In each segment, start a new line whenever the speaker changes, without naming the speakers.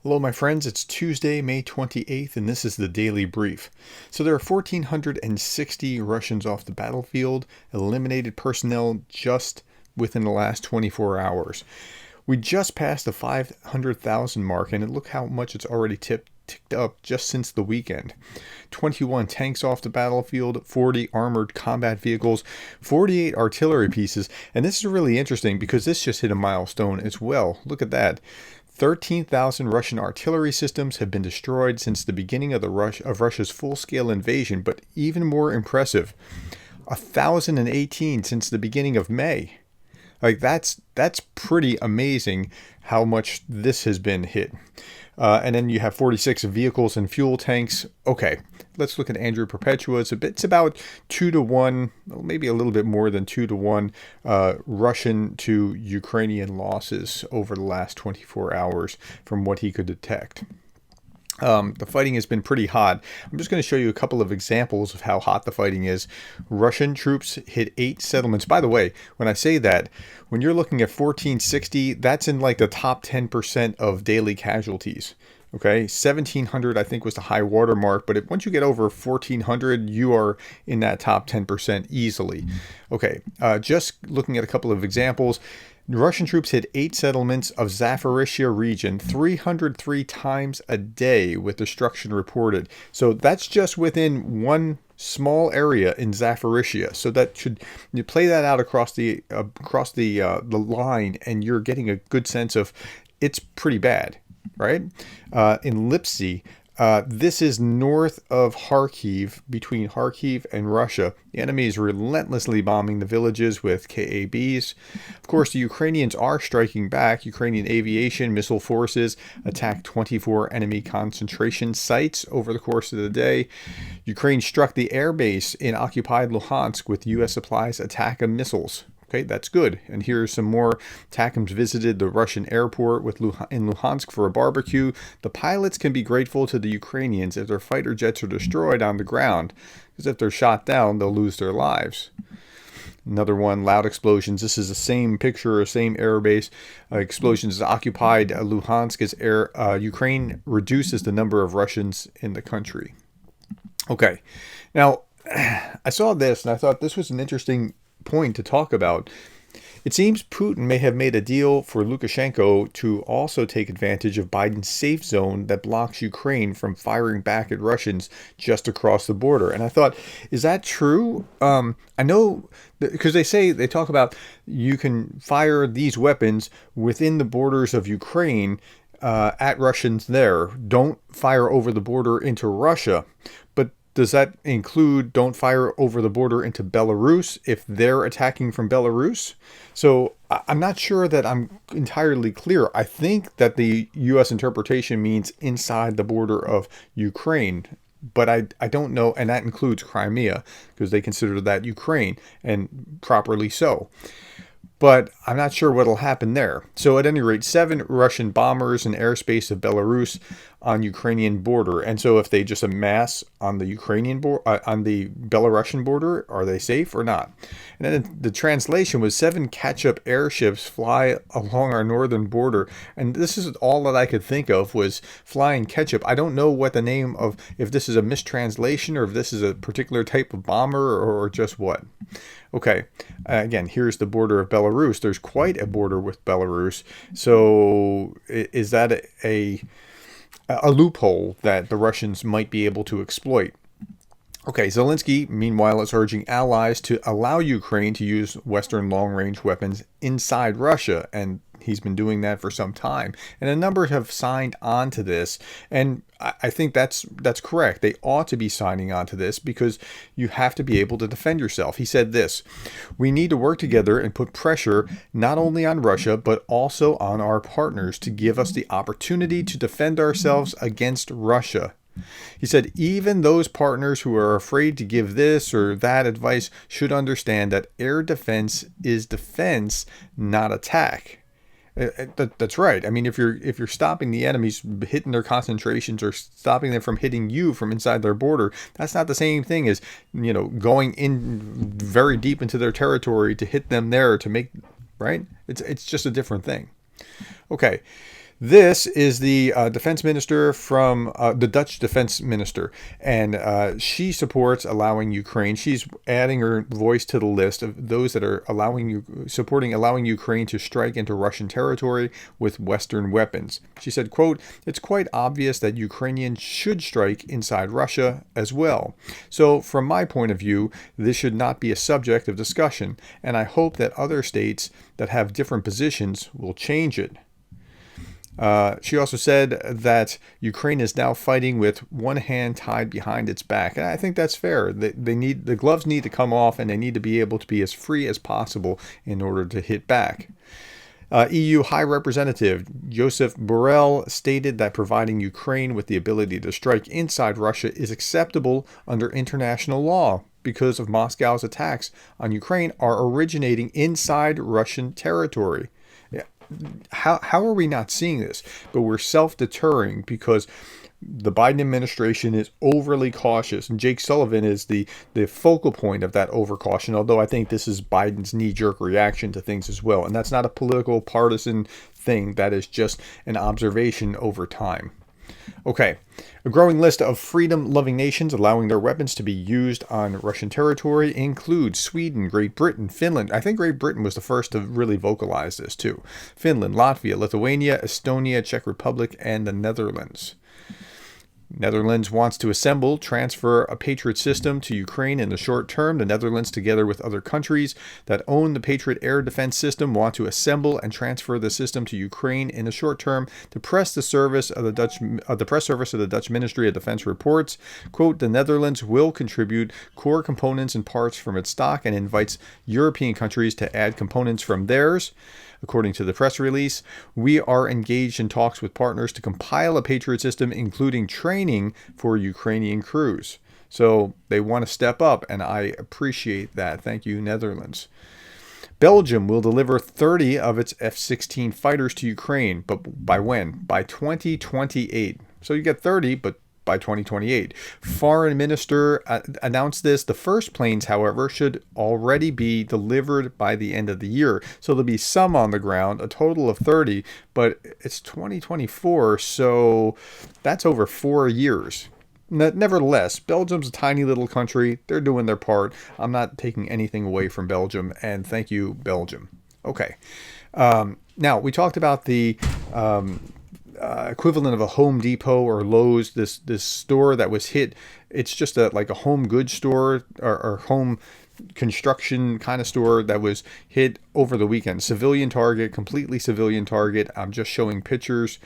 Hello, my friends. It's Tuesday, May 28th, and this is the Daily Brief. So there are 1,460 Russians off the battlefield, eliminated personnel just within the last 24 hours. We just passed the 500,000 mark, and look how much it's already ticked up just since the weekend. 21 tanks off the battlefield, 40 armored combat vehicles, 48 artillery pieces, and this is really interesting because this just hit a milestone as well. Look at that. 13,000 Russian artillery systems have been destroyed since the beginning of Russia's full-scale invasion, but even more impressive, 1,018 since the beginning of May. Like that's pretty amazing how much this has been hit. And then you have 46 vehicles and fuel tanks. Okay, let's look at Andrew Perpetua. It's about 2-1, maybe a little bit more than 2-1 Russian to Ukrainian losses over the last 24 hours from what he could detect. The fighting has been pretty hot. I'm just going to show you a couple of examples of how hot the fighting is. Russian troops hit 8 settlements. By the way, when I say that, when you're looking at 1460, that's in like the top 10% of daily casualties. Okay, 1,700 I think was the high water mark, but once you get over 1,400, you are in that top 10% easily. Okay, just looking at a couple of examples. Russian troops hit 8 settlements of Zaporizhzhia region 303 times a day with destruction reported. So that's just within one small area in Zaporizhzhia. So that you play that out across the line, and you're getting a good sense of it's pretty bad, right? In Lipsy. This is north of Kharkiv, between Kharkiv and Russia. The enemy is relentlessly bombing the villages with KABs. Of course, the Ukrainians are striking back. Ukrainian aviation missile forces attacked 24 enemy concentration sites over the course of the day. Ukraine struck the airbase in occupied Luhansk with U.S. supplies ATACMS missiles. Okay, that's good. And here's some more. ATACMS visited the Russian airport in Luhansk for a barbecue. The pilots can be grateful to the Ukrainians if their fighter jets are destroyed on the ground, because if they're shot down, they'll lose their lives. Another one, loud explosions. This is the same picture, same airbase. Explosions occupied Luhansk as Ukraine reduces the number of Russians in the country. Okay, now I saw this and I thought this was an interesting point to talk about. It seems Putin may have made a deal for Lukashenko to also take advantage of Biden's safe zone that blocks Ukraine from firing back at Russians just across the border. And I thought, is that true? I know because they talk about you can fire these weapons within the borders of Ukraine at Russians there. Don't fire over the border into Russia. But does that include don't fire over the border into Belarus if they're attacking from Belarus? So I'm not sure that I'm entirely clear. I think that the U.S. interpretation means inside the border of Ukraine, but I don't know, and that includes Crimea because they consider that Ukraine, and properly so. But I'm not sure what will happen there. So at any rate, 7 Russian bombers in airspace of Belarus on Ukrainian border. And so if they just amass on the on the Belarusian border, are they safe or not? And then the translation was 7 catch-up airships fly along our northern border. And this is all that I could think of was flying catch-up. I don't know what the name of, if this is a mistranslation or if this is a particular type of bomber or just what. Okay, again, here's the border of Belarus. There's quite a border with Belarus. So is that a loophole that the Russians might be able to exploit? Okay, Zelensky, meanwhile, is urging allies to allow Ukraine to use Western long-range weapons inside Russia, and he's been doing that for some time. And a number have signed on to this, and I think that's correct. They ought to be signing on to this because you have to be able to defend yourself. He said this: "We need to work together and put pressure not only on Russia, but also on our partners to give us the opportunity to defend ourselves against Russia." He said, even those partners who are afraid to give this or that advice should understand that air defense is defense, not attack. That's right. I mean, if you're stopping the enemies hitting their concentrations or stopping them from hitting you from inside their border, that's not the same thing as, going in very deep into their territory to hit them there to make, right? It's just a different thing. Okay. This is the defense minister from the Dutch defense minister, and she supports allowing Ukraine. She's adding her voice to the list of those that are allowing Ukraine to strike into Russian territory with Western weapons. She said, quote, "It's quite obvious that Ukrainians should strike inside Russia as well. So from my point of view, this should not be a subject of discussion, and I hope that other states that have different positions will change it." She also said that Ukraine is now fighting with one hand tied behind its back, and I think that's fair. The gloves need to come off, and they need to be able to be as free as possible in order to hit back. EU High Representative Joseph Borrell stated that providing Ukraine with the ability to strike inside Russia is acceptable under international law because of Moscow's attacks on Ukraine are originating inside Russian territory. How are we not seeing this? But we're self-deterring because the Biden administration is overly cautious, and Jake Sullivan is the focal point of that overcaution, although I think this is Biden's knee-jerk reaction to things as well. And that's not a political partisan thing. That is just an observation over time. Okay, a growing list of freedom-loving nations allowing their weapons to be used on Russian territory includes Sweden, Great Britain, Finland. I think Great Britain was the first to really vocalize this too. Finland, Latvia, Lithuania, Estonia, Czech Republic, and the Netherlands. Netherlands wants to transfer a Patriot system to Ukraine in the short term. The Netherlands, together with other countries that own the Patriot air defense system, want to assemble and transfer the system to Ukraine in the short term. The press service of the Dutch Ministry of Defense reports, quote, "The Netherlands will contribute core components and parts from its stock and invites European countries to add components from theirs." According to the press release, "We are engaged in talks with partners to compile a Patriot system, including training for Ukrainian crews." So they want to step up, and I appreciate that. Thank you, Netherlands. Belgium will deliver 30 of its F-16 fighters to Ukraine, but by when? By 2028. So you get 30, but by 2028. Foreign Minister announced this. The first planes, however, should already be delivered by the end of the year. So there'll be some on the ground, a total of 30, but it's 2024, so that's over 4 years. Nevertheless, Belgium's a tiny little country. They're doing their part. I'm not taking anything away from Belgium, and thank you, Belgium. Okay. Now, we talked about the equivalent of a Home Depot or Lowe's, this store that was hit. It's just like a home goods store or home construction kind of store that was hit over the weekend. Civilian target, completely civilian target. I'm just showing pictures,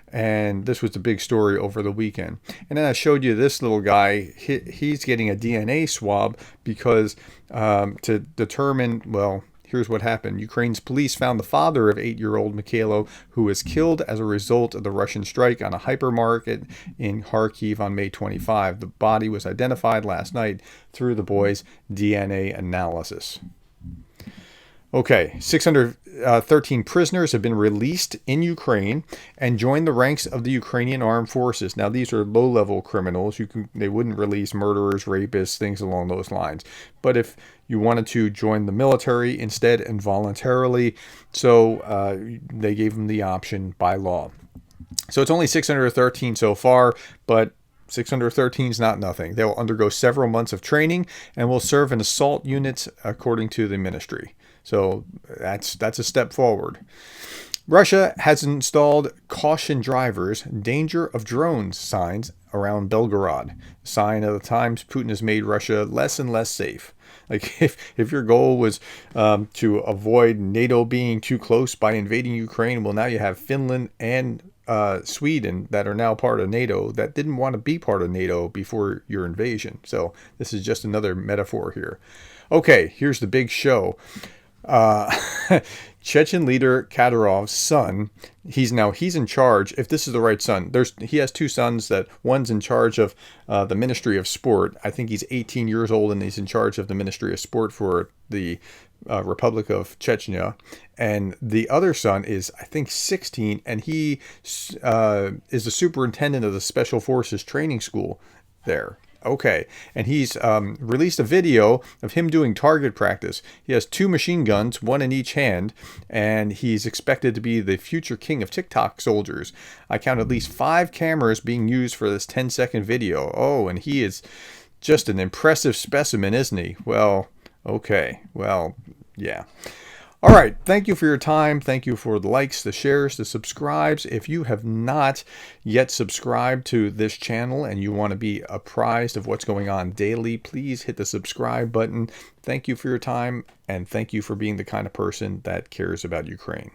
and this was the big story over the weekend. And then I showed you this little guy. He's getting a DNA swab because to determine, well, here's what happened. Ukraine's police found the father of 8-year-old Mikhailo, who was killed as a result of the Russian strike on a hypermarket in Kharkiv on May 25. The body was identified last night through the boy's DNA analysis. Okay, 613 prisoners have been released in Ukraine and joined the ranks of the Ukrainian armed forces. Now, these are low-level criminals. They wouldn't release murderers, rapists, things along those lines. But if you wanted to join the military instead and voluntarily, so they gave them the option by law. So it's only 613 so far, but 613 is not nothing. They'll undergo several months of training and will serve in assault units according to the ministry. So that's a step forward. Russia has installed caution drivers, danger of drones signs around Belgorod. Sign of the times Putin has made Russia less and less safe. Like if your goal was to avoid NATO being too close by invading Ukraine, well, now you have Finland and Sweden that are now part of NATO that didn't want to be part of NATO before your invasion. So this is just another metaphor here. Okay, here's the big show. Chechen leader Kadyrov's son, he's in charge. If this is the right son, he has two sons. That one's in charge of the Ministry of Sport. I think he's 18 years old, and he's in charge of the Ministry of Sport for the Republic of Chechnya. And the other son is, I think, 16, and he is the superintendent of the Special Forces Training School there. Okay, and he's released a video of him doing target practice. He has 2 machine guns, 1 in each hand, and he's expected to be the future king of TikTok soldiers. I count at least 5 cameras being used for this 10-second video. Oh, and he is just an impressive specimen, isn't he? Well, okay, well, yeah. All right, thank you for your time. Thank you for the likes, the shares, the subscribes. If you have not yet subscribed to this channel and you want to be apprised of what's going on daily, please hit the subscribe button. Thank you for your time, and thank you for being the kind of person that cares about Ukraine.